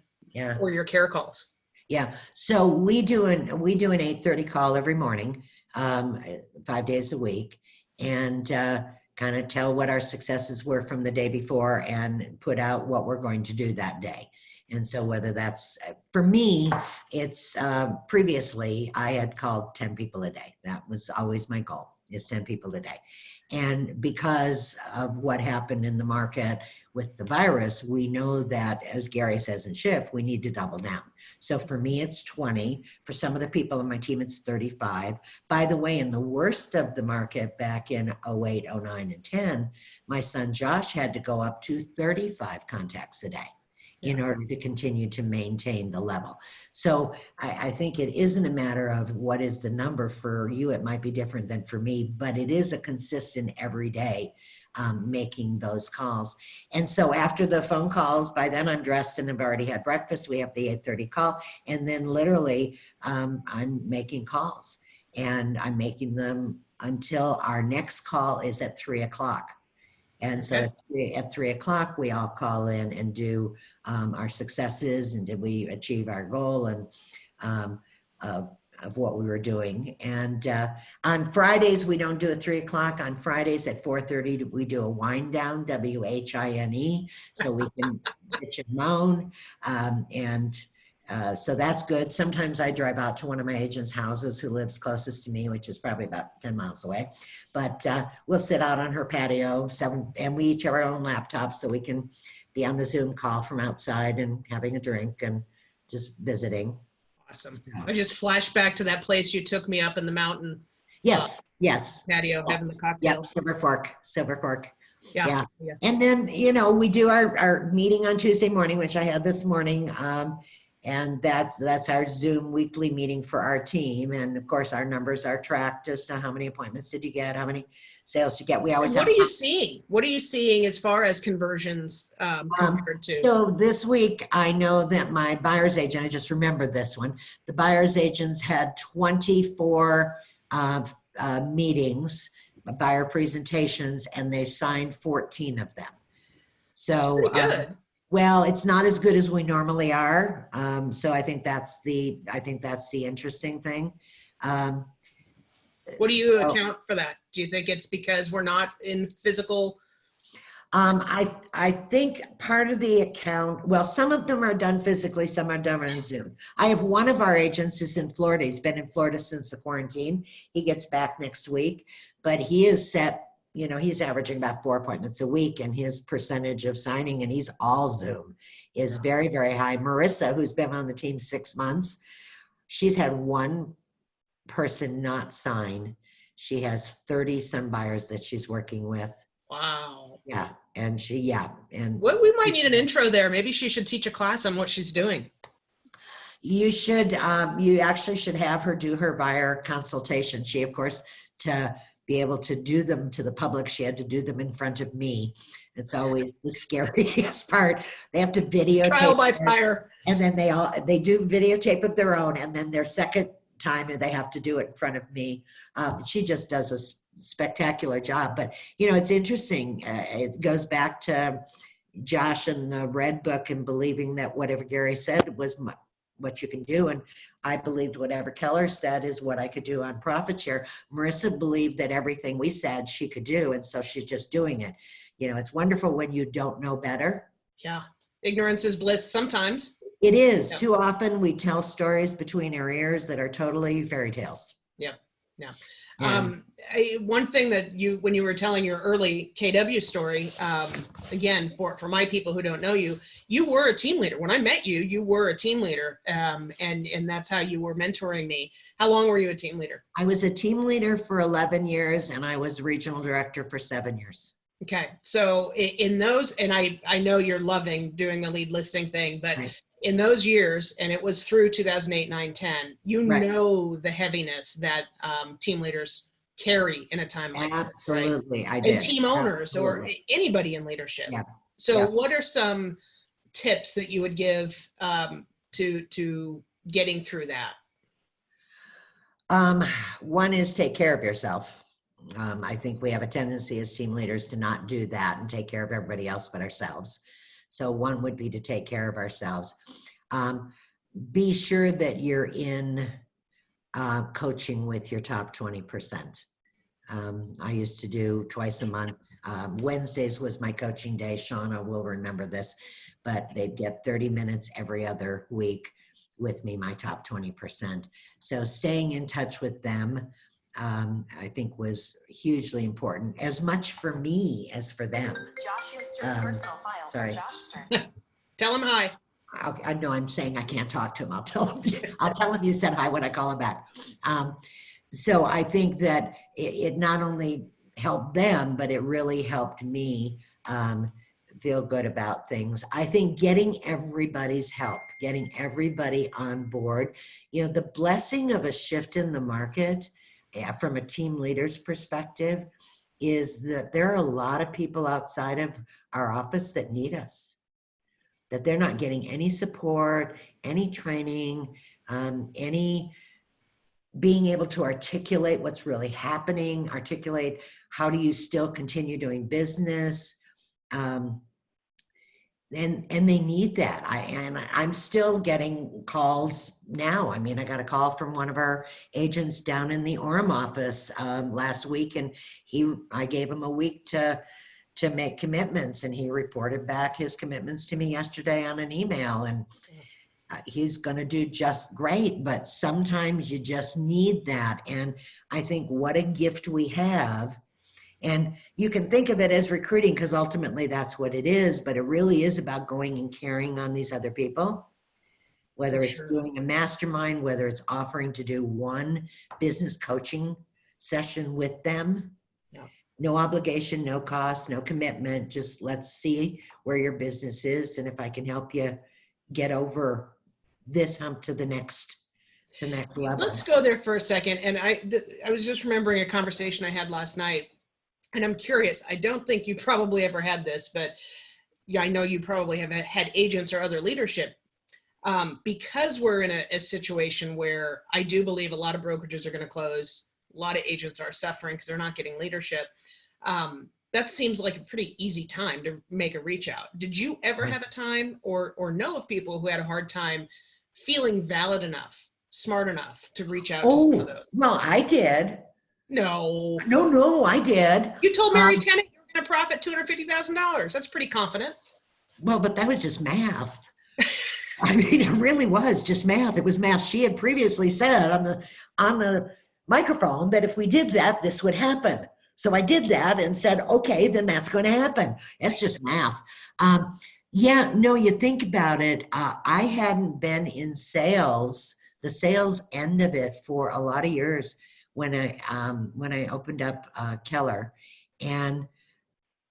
Speaker 2: or your care calls?
Speaker 1: Yeah. So we do an 8:30 call every morning, 5 days a week, and kind of tell what our successes were from the day before and put out what we're going to do that day. And so whether that's, for me, it's previously I had called 10 people a day. That was always my goal, is 10 people a day. And because of what happened in the market with the virus, we know that, as Gary says in Shift, we need to double down. So for me, it's 20. For some of the people on my team, it's 35. By the way, in the worst of the market back in 08, 09, and 10, my son Josh had to go up to 35 contacts a day in order to continue to maintain the level. So I think it isn't a matter of what is the number for you. It might be different than for me, but it is a consistent every day making those calls. And so after the phone calls, by then I'm dressed and I've already had breakfast. We have the 8:30 call. And then literally I'm making calls, and I'm making them until our next call is at 3 o'clock. And so at 3 o'clock, we all call in and do our successes, and did we achieve our goal, and of what we were doing. And on Fridays, we don't do a 3 o'clock. On Fridays at 4:30, we do a wind down, WHINE, so we can bitch and moan. So that's good. Sometimes I drive out to one of my agents' houses who lives closest to me, which is probably about 10 miles away. But we'll sit out on her patio, and we each have our own laptops so we can be on the Zoom call from outside and having a drink and just visiting.
Speaker 2: Awesome. I just flashed back to that place you took me up in the mountain.
Speaker 1: Yes, yes.
Speaker 2: Patio,
Speaker 1: Yes.
Speaker 2: having the
Speaker 1: Yep,
Speaker 2: cocktails.
Speaker 1: Silver Fork.
Speaker 2: Yeah.
Speaker 1: And then, we do our meeting on Tuesday morning, which I had this morning. And that's our Zoom weekly meeting for our team. And of course, our numbers are tracked as to how many appointments did you get, how many sales you get. We always
Speaker 2: What are you seeing? What are you seeing as far as conversions compared to?
Speaker 1: So this week, I know that my buyer's agent, I just remembered this one, the buyer's agents had 24 meetings, buyer presentations, and they signed 14 of them. So
Speaker 2: That's pretty good.
Speaker 1: well, it's not as good as we normally are. So I think that's the interesting thing.
Speaker 2: What do you account for that? Do you think it's because we're not in physical?
Speaker 1: I think part of the account, well, some of them are done physically, some are done on Zoom. I have one of our agents is in Florida. He's been in Florida since the quarantine. He gets back next week, but he is set, he's averaging about 4 appointments a week, and his percentage of signing, and he's all Zoom, is very, very high. Marissa, who's been on the team 6 months, she's had one person not sign. She has 30 some buyers that she's working with.
Speaker 2: Wow.
Speaker 1: Yeah. And
Speaker 2: we might need an intro there. Maybe she should teach a class on what she's doing.
Speaker 1: You should, you actually should have her do her buyer consultation. She, of course, to be able to do them to the public, she had to do them in front of me. It's always the scariest part. They have to videotape.
Speaker 2: Trial by fire.
Speaker 1: And then they do videotape of their own. And then their second time, they have to do it in front of me. She just does a spectacular job. But, it's interesting. It goes back to Josh and the Red Book and believing that whatever Gary said was what you can do. And I believed whatever Keller said is what I could do on profit share. Marissa believed that everything we said she could do. And so she's just doing it. It's wonderful when you don't know better.
Speaker 2: Yeah. Ignorance is bliss sometimes.
Speaker 1: It is. Yeah. Too often we tell stories between our ears that are totally fairy tales.
Speaker 2: Yeah. Yeah. One thing that when you were telling your early KW story, again, for my people who don't know you, you were a team leader. When I met you, you were a team leader. And that's how you were mentoring me. How long were you a team leader?
Speaker 1: I was a team leader for 11 years and I was regional director for 7 years.
Speaker 2: Okay. So in those, and I know you're loving doing the lead listing thing, but right. In those years, and it was through 2008, 9, 10, you right. know the heaviness that team leaders carry in a time like this.
Speaker 1: Absolutely,
Speaker 2: right?
Speaker 1: I did.
Speaker 2: And team owners or anybody in leadership. Yeah. So what are some tips that you would give to getting through that?
Speaker 1: One is take care of yourself. I think we have a tendency as team leaders to not do that and take care of everybody else but ourselves. So one would be to take care of ourselves. Be sure that you're in coaching with your top 20%. I used to do twice a month. Wednesdays was my coaching day. Shauna will remember this, but they'd get 30 minutes every other week with me, my top 20%. So staying in touch with them, I think was hugely important, as much for me as for them.
Speaker 4: Josh used your personal file.
Speaker 1: Sorry.
Speaker 2: Tell him hi.
Speaker 1: I know I'm saying I can't talk to him. I'll tell him you said hi when I call him back. So I think that it not only helped them, but it really helped me feel good about things. I think getting everybody's help, getting everybody on board, the blessing of a shift in the market from a team leader's perspective is that there are a lot of people outside of our office that need us, that they're not getting any support, any training, any being able to articulate what's really happening, articulate how do you still continue doing business. and they need that. I'm still getting calls now. I mean, I got a call from one of our agents down in the Orem office last week, and I gave him a week to make commitments, and he reported back his commitments to me yesterday on an email, and he's going to do just great. But sometimes you just need that, and I think what a gift we have. And you can think of it as recruiting because ultimately that's what it is, but it really is about going and carrying on these other people, whether
Speaker 2: For
Speaker 1: it's
Speaker 2: sure.
Speaker 1: doing a mastermind, whether it's offering to do one business coaching session with them.
Speaker 2: Yeah.
Speaker 1: No obligation, no cost, no commitment. Just let's see where your business is. And if I can help you get over this hump to the next level.
Speaker 2: Let's go there for a second. And I was just remembering a conversation I had last night. And I'm curious, I don't think you probably ever had this, but yeah, I know you probably have had agents or other leadership. Because we're in a situation where I do believe a lot of brokerages are going to close, a lot of agents are suffering because they're not getting leadership. That seems like a pretty easy time to make a reach out. Did you ever have a time or know of people who had a hard time feeling valid enough, smart enough to reach out to some of those?
Speaker 1: Well, I did.
Speaker 2: No.
Speaker 1: No, I did.
Speaker 2: You told Mary Tennant you were going to profit $250,000. That's pretty confident.
Speaker 1: Well, but that was just math. I mean, it really was just math. It was math. She had previously said on the microphone that if we did that, this would happen. So I did that and said, okay, then that's going to happen. It's just math. Yeah, no, you think about it. I hadn't been in sales, the sales end of it, for a lot of years when I opened up Keller, and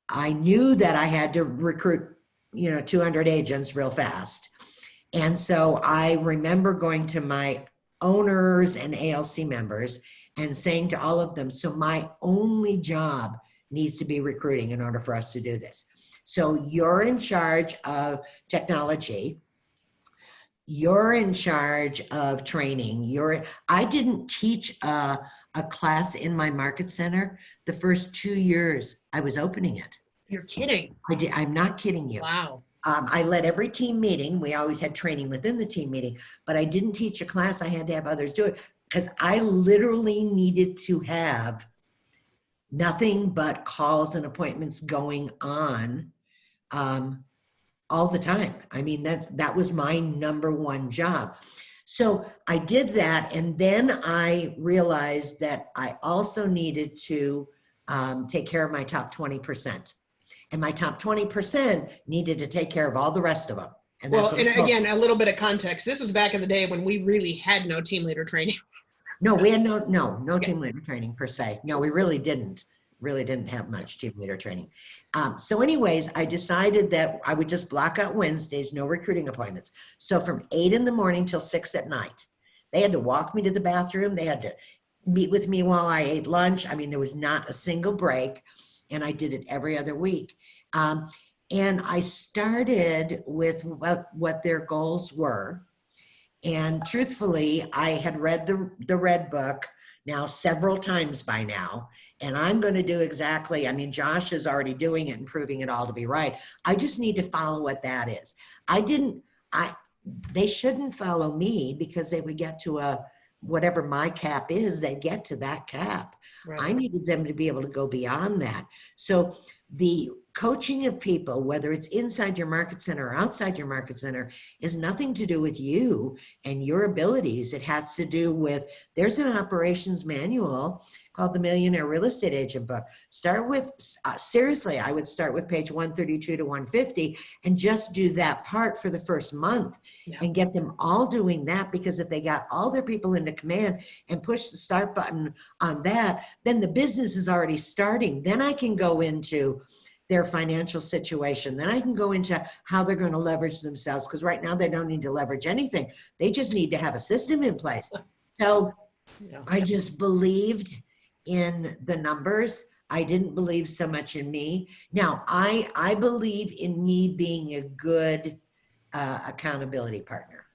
Speaker 1: I knew that I had to recruit, 200 agents real fast. And so I remember going to my owners and ALC members and saying to all of them, so my only job needs to be recruiting in order for us to do this. So you're in charge of technology. You're in charge of training. I didn't teach a class in my market center the first 2 years I was opening it.
Speaker 2: You're kidding.
Speaker 1: I'm not kidding you.
Speaker 2: Wow.
Speaker 1: I led every team meeting. We always had training within the team meeting, but I didn't teach a class. I had to have others do it because I literally needed to have nothing but calls and appointments going on all the time. I mean, that was my number one job. So I did that. And then I realized that I also needed to take care of my top 20%. And my top 20% needed to take care of all the rest of them. And
Speaker 2: well, and again, a little bit of context. This was back in the day when we really had no team leader training.
Speaker 1: No, we had no team leader training per se. No, we really didn't have much team leader training. So anyways, I decided that I would just block out Wednesdays, no recruiting appointments. So from 8 in the morning till 6 at night, they had to walk me to the bathroom. They had to meet with me while I ate lunch. I mean, there was not a single break. And I did it every other week. And I started with what their goals were. And truthfully, I had read the Red Book now several times by now. And I'm going to do exactly, I mean, Josh is already doing it and proving it all to be right. I just need to follow what that is. They shouldn't follow me because they would get to whatever my cap is, they get to that cap. Right. I needed them to be able to go beyond that. So the coaching of people, whether it's inside your market center or outside your market center, is nothing to do with you and your abilities. It has to do with, there's an operations manual called the Millionaire Real Estate Agent Book. Start with, seriously, I would start with page 132 to 150 and just do that part for the first month and get them all doing that, because if they got all their people into command and push the start button on that, then the business is already starting. Then I can go into their financial situation. Then I can go into how they're going to leverage themselves, because right now they don't need to leverage anything. They just need to have a system in place. So I just believed in the numbers. I didn't believe so much in me. Now, I believe in me being a good accountability partner.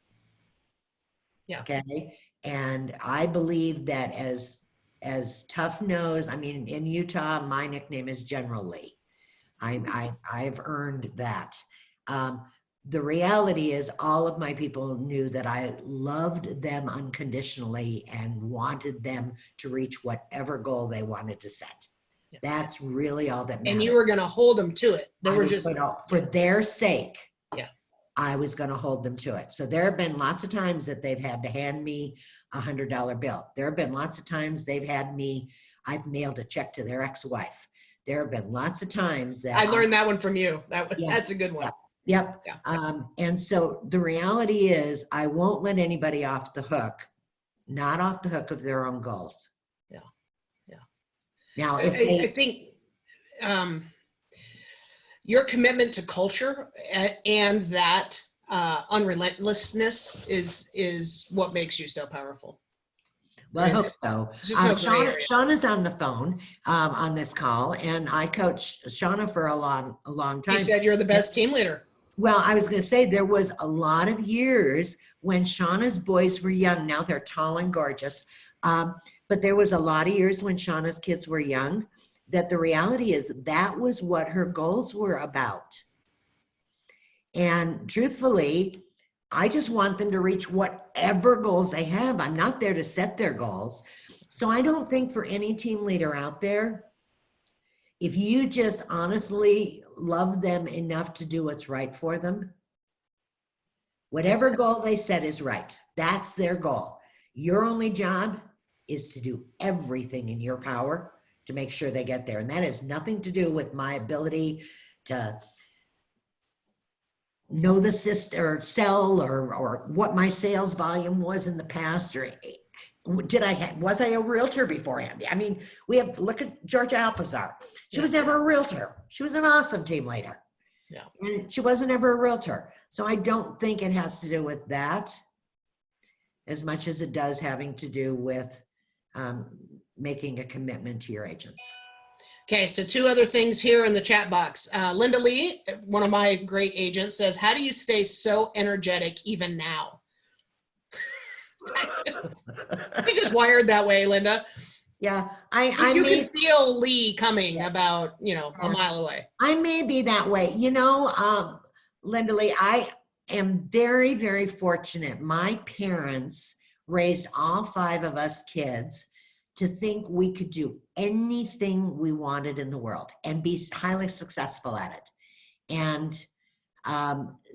Speaker 1: Yeah. Okay. And I believe that as tough nosed, I mean, in Utah, my nickname is General Lee. I've earned that. The reality is all of my people knew that I loved them unconditionally and wanted them to reach whatever goal they wanted to set.
Speaker 2: Yeah.
Speaker 1: That's really all that mattered.
Speaker 2: And you were going to hold them to it. They were just,
Speaker 1: for their sake.
Speaker 2: Yeah.
Speaker 1: I was going to hold them to it. So there have been lots of times that they've had to hand me $100 bill. There have been lots of times I've mailed a check to their ex-wife. There have been lots of times that
Speaker 2: I learned that one from you. That's a good one.
Speaker 1: Yep.
Speaker 2: Yeah.
Speaker 1: And so the reality is I won't let anybody off the hook, not off the hook of their own goals.
Speaker 2: Yeah. Yeah.
Speaker 1: Now, if
Speaker 2: I think your commitment to culture and that unrelentlessness is what makes you so powerful.
Speaker 1: well, I hope so.
Speaker 2: Just no gray area.
Speaker 1: Shauna's on the phone on this call, and I coached Shauna for a long time.
Speaker 2: You said you're the best team leader.
Speaker 1: Well, I was going to say there was a lot of years when Shauna's boys were young. Now they're tall and gorgeous. But there was a lot of years when Shauna's kids were young that the reality is that was what her goals were about. And truthfully, I just want them to reach whatever goals they have. I'm not there to set their goals. So I don't think for any team leader out there, if you just honestly love them enough to do what's right for them, whatever goal they set is right. That's their goal. Your only job is to do everything in your power to make sure they get there. And that has nothing to do with my ability to know the system or sell or what my sales volume was in the past, or was I a realtor beforehand? I mean, look at Georgia Alpazar. She was never a realtor. She was an awesome team leader.
Speaker 2: Yeah.
Speaker 1: And she wasn't ever a realtor. So I don't think it has to do with that as much as it does having to do with making a commitment to your agents.
Speaker 2: Okay, so 2 other things here in the chat box. Linda Lee, one of my great agents, says, how do you stay so energetic even now? You just wired that way, Linda.
Speaker 1: Yeah,
Speaker 2: you can feel Lee coming about, a mile away.
Speaker 1: I may be that way. Linda Lee, I am very, very fortunate. My parents raised all 5 of us kids to think we could do anything we wanted in the world and be highly successful at it. And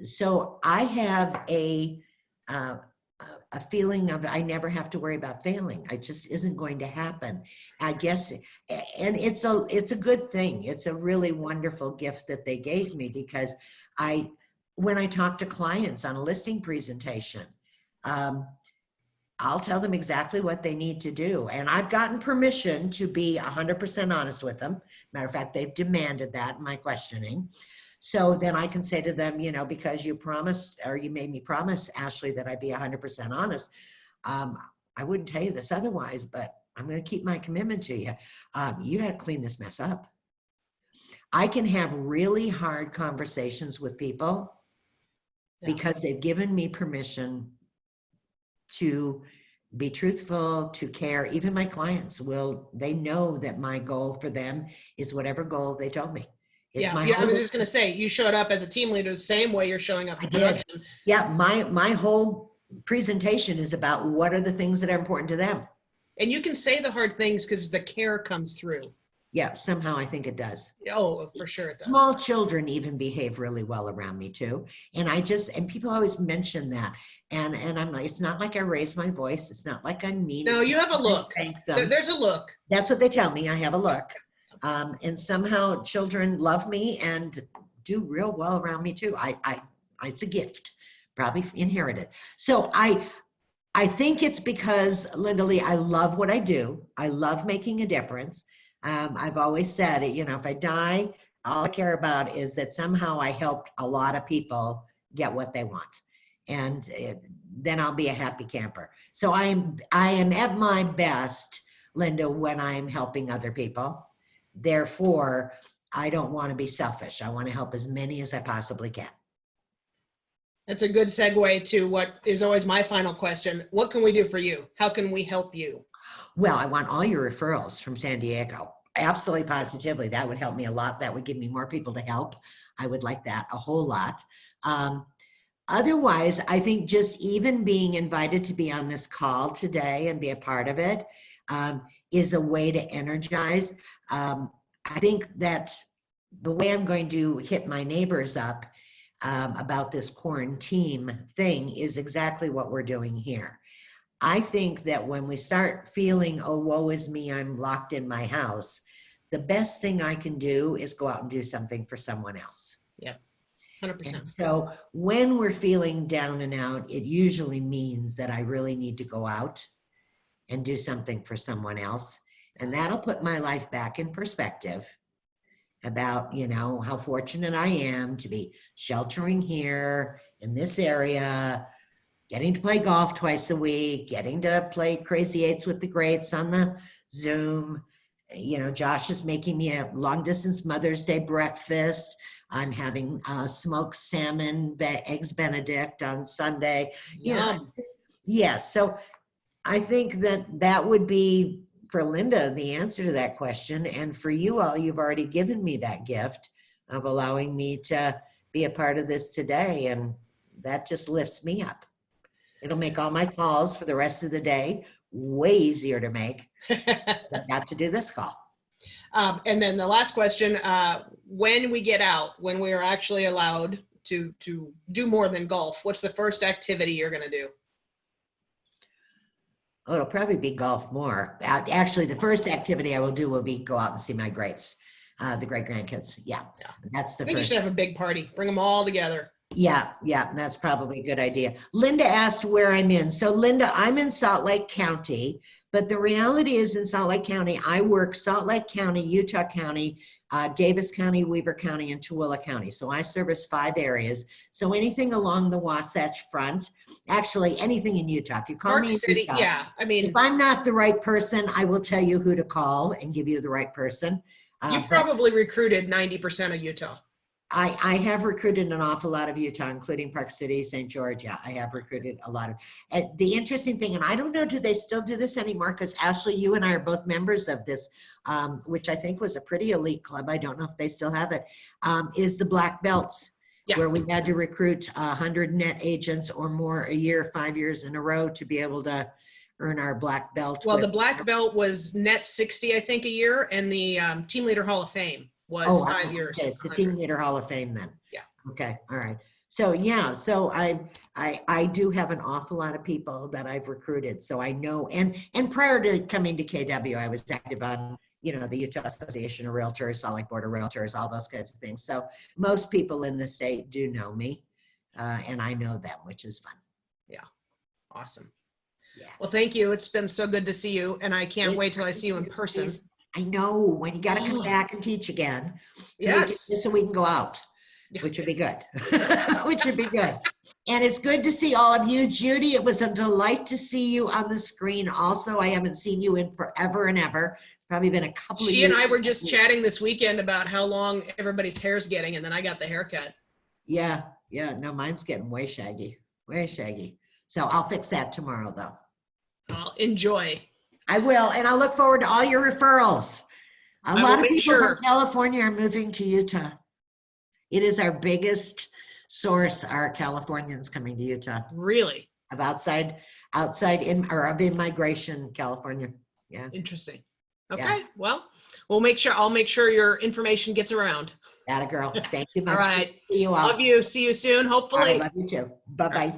Speaker 1: so I have a feeling of I never have to worry about failing. It just isn't going to happen, I guess. And it's a good thing. It's a really wonderful gift that they gave me, because when I talk to clients on a listing presentation, I'll tell them exactly what they need to do. And I've gotten permission to be 100% honest with them. Matter of fact, they've demanded that in my questioning. So then I can say to them, because you promised, or you made me promise, Ashley, that I'd be 100% honest. I wouldn't tell you this otherwise, but I'm going to keep my commitment to you. You had to clean this mess up. I can have really hard conversations with people because they've given me permission to be truthful, to care. Even my clients they know that my goal for them is whatever goal they told me.
Speaker 2: I was just going to say, you showed up as a team leader the same way you're showing up in production.
Speaker 1: Yeah, my whole presentation is about what are the things that are important to them.
Speaker 2: And you can say the hard things because the care comes through.
Speaker 1: Yeah, somehow I think it does.
Speaker 2: Oh, for sure it does.
Speaker 1: Small children even behave really well around me too. And people always mention that. And I'm like, it's not like I raise my voice. It's not like I'm mean.
Speaker 2: No, you have a look. There's a look.
Speaker 1: That's what they tell me. I have a look. And somehow children love me and do real well around me too. It's a gift, probably inherited. So I think it's because, Linda Lee, I love what I do. I love making a difference. I've always said, if I die, all I care about is that somehow I helped a lot of people get what they want. And then I'll be a happy camper. So I am at my best, Linda, when I'm helping other people. Therefore, I don't want to be selfish. I want to help as many as I possibly can.
Speaker 2: That's a good segue to what is always my final question. What can we do for you? How can we help you?
Speaker 1: Well, I want all your referrals from San Diego. absolutely positively. That would help me a lot. That would give me more people to help. I would like that a whole lot. Otherwise, I think just even being invited to be on this call today and be a part of it is a way to energize. I think that the way I'm going to hit my neighbors up about this quarantine thing is exactly what we're doing here. I think that when we start feeling, oh, woe is me, I'm locked in my house, the best thing I can do is go out and do something for someone else.
Speaker 2: Yeah, 100%.
Speaker 1: And so when we're feeling down and out, it usually means that I really need to go out and do something for someone else. And that'll put my life back in perspective about, you know, how fortunate I am to be sheltering here in this area, getting to play golf twice a week, getting to play Crazy Eights with the Greats on the Zoom. You know, Josh is making me a long distance Mother's Day breakfast. I'm having smoked salmon, eggs Benedict on Sunday. You know, yes. So I think that would be for Linda, the answer to that question. And for you all, you've already given me that gift of allowing me to be a part of this today. And that just lifts me up. It'll make all my calls for the rest of the day way easier to make. I've got to do this call.
Speaker 2: And then the last question, when we get out, when we are actually allowed to do more than golf, what's the first activity you're going to do?
Speaker 1: Oh, it'll probably be golf more. Actually, the first activity I will do will be go out and see my greats, the great grandkids. Yeah, that's the
Speaker 2: I think you
Speaker 1: first.
Speaker 2: should have a big party. Bring them all together.
Speaker 1: Yeah, that's probably a good idea. Linda asked where I'm in. So Linda, I'm in Salt Lake County, but the reality is in Salt Lake County, I work Salt Lake County, Utah County, Davis County, Weber County, and Tooele County. So I service 5 areas. So anything along the Wasatch Front, actually anything in Utah. If you call
Speaker 2: Park
Speaker 1: me in
Speaker 2: City,
Speaker 1: Utah,
Speaker 2: yeah. I mean,
Speaker 1: if I'm not the right person, I will tell you who to call and give you the right person.
Speaker 2: you probably recruited 90% of Utah.
Speaker 1: I have recruited an awful lot of Utah, including Park City, St. George. Yeah, I have recruited a lot of. The interesting thing, and I don't know, do they still do this anymore? Because Ashley, you and I are both members of this, which I think was a pretty elite club. I don't know if they still have it. Is the Black Belts, where we had to recruit 100 net agents or more a year, 5 years in a row to be able to earn our black belt.
Speaker 2: Well, the black belt was net 60, I think, a year, and the Team Leader Hall of Fame was 5 years.
Speaker 1: Okay, it's the Team Leader Hall of Fame then.
Speaker 2: Yeah.
Speaker 1: Okay, all right. So yeah, so I do have an awful lot of people that I've recruited. So I know, and prior to coming to KW, I was active on, you know, the Utah Association of Realtors, Salt Lake Board of Realtors, all those kinds of things. So most people in the state do know me, and I know them, which is fun.
Speaker 2: Yeah, awesome.
Speaker 1: Yeah.
Speaker 2: Well, thank you. It's been so good to see you, and I can't wait till I see you in person.
Speaker 1: I know, when you got to come back and teach again.
Speaker 2: Yes.
Speaker 1: So we can go out, which would be good. Which would be good. And it's good to see all of you. Judy, it was a delight to see you on the screen. Also, I haven't seen you in forever and ever. Probably been a couple of years.
Speaker 2: She and I were just chatting this weekend about how long everybody's hair's getting, and then I got the haircut.
Speaker 1: Yeah. No, mine's getting way shaggy. Way shaggy. So I'll fix that tomorrow, though.
Speaker 2: I'll enjoy.
Speaker 1: I will, and I look forward to all your referrals. A lot of people from California are moving to Utah. It is our biggest source, our Californians coming to Utah.
Speaker 2: Really?
Speaker 1: Of outside of in-migration, California. Yeah.
Speaker 2: Interesting. Okay.
Speaker 1: Yeah.
Speaker 2: Well, I'll make sure your information gets around.
Speaker 1: Atta girl. Thank you much.
Speaker 2: All right.
Speaker 1: See you all.
Speaker 2: Love you. See you soon, hopefully.
Speaker 1: I love you too. Bye-bye.